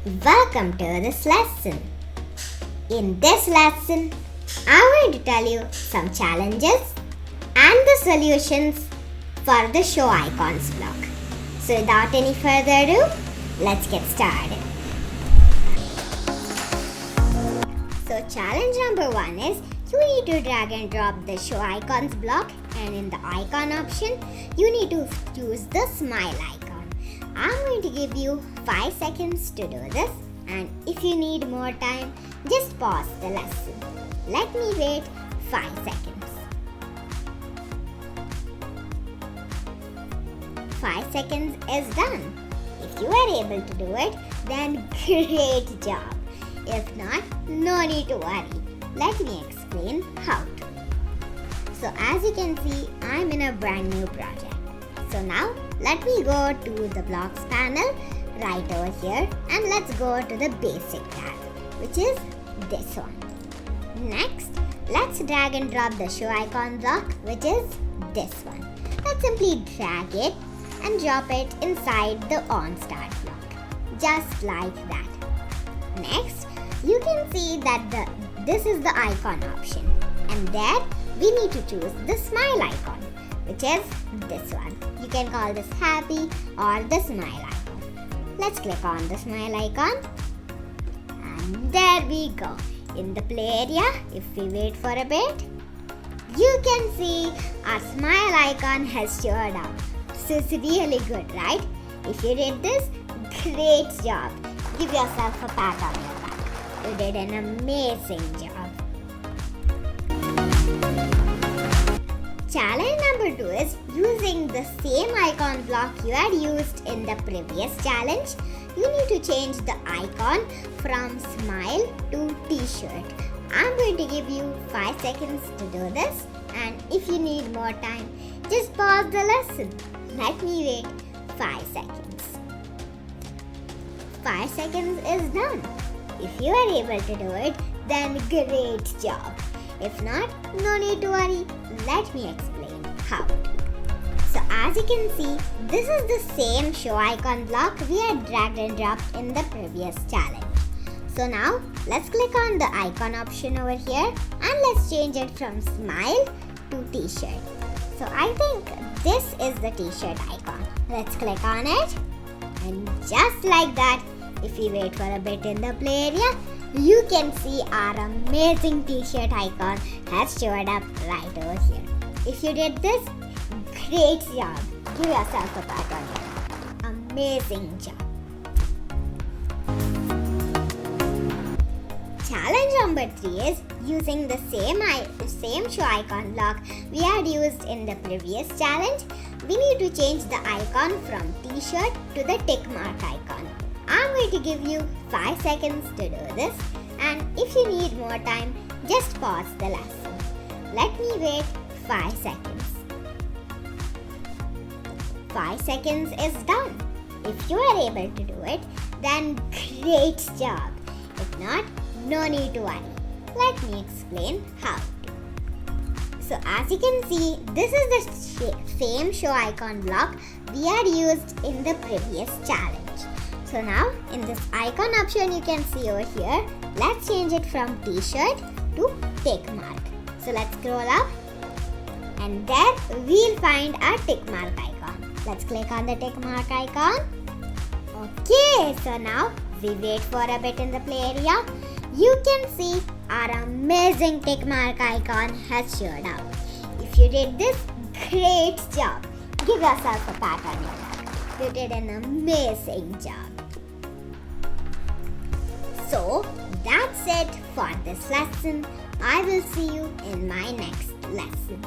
Welcome to this lesson. In this lesson, I'm going to tell you some challenges and the solutions for the show icons block. So without any further ado, let's get started. So challenge number 1 is you need to drag and drop the show icons block, and in the icon option, you need to choose the smile icon. I'm going to give you 5 seconds to do this, and if you need more time, just pause the lesson. Let me wait 5 seconds. 5 seconds is done. If you are able to do it, then great job. If not, no need to worry. Let me explain how to. So as you can see, I'm in a brand new project. So now let me go to the blocks panel right over here, and let's go to the basic tab, which is this one. Next, let's drag and drop the show icon block, which is this one. Let's simply drag it and drop it inside the on start block, just like that. Next, you can see that this is the icon option, and there we need to choose the smile icon, which is this one. You can call this happy or the smile icon. Let's click on the smile icon, and there we go. In the play area, if we wait for a bit, you can see our smile icon has showed up. This is really good, right? If you did this, great job. Give yourself a pat on your back. You did an amazing job. Challenge number 2 is using the same icon block you had used in the previous challenge. You need to change the icon from smile to t-shirt. I'm going to give you 5 seconds to do this, and if you need more time, just pause the lesson. Let me wait 5 seconds. 5 seconds is done. If you are able to do it, then great job. If not, no need to worry. Let me explain how. So as you can see, this is the same show icon block we had dragged and dropped in the previous challenge. So now, let's click on the icon option over here, and let's change it from smile to t-shirt. So I think this is the t-shirt icon. Let's click on it, and just like that, if we wait for a bit in the play area, you can see our amazing t-shirt icon has showed up right over here. If you did this, great job. Give yourself a pat on your back. Amazing job. Challenge number 3 is using the same show icon block we had used in the previous challenge. We need to change the icon from t-shirt to the tick mark icon. I'm going to give you 5 seconds to do this, and if you need more time, just pause the lesson. Let me wait 5 seconds. 5 seconds is done. If you are able to do it, then great job. If not, no need to worry. Let me explain how to. So as you can see, this is the same show icon block we had used in the previous challenge. So now, in this icon option you can see over here, let's change it from t-shirt to tick mark. So let's scroll up, and there we'll find our tick mark icon. Let's click on the tick mark icon. Okay, so now we wait for a bit in the play area. You can see our amazing tick mark icon has showed up. If you did this, great job. Give yourself a pat on your back. You did an amazing job. So, that's it for this lesson. I will see you in my next lesson.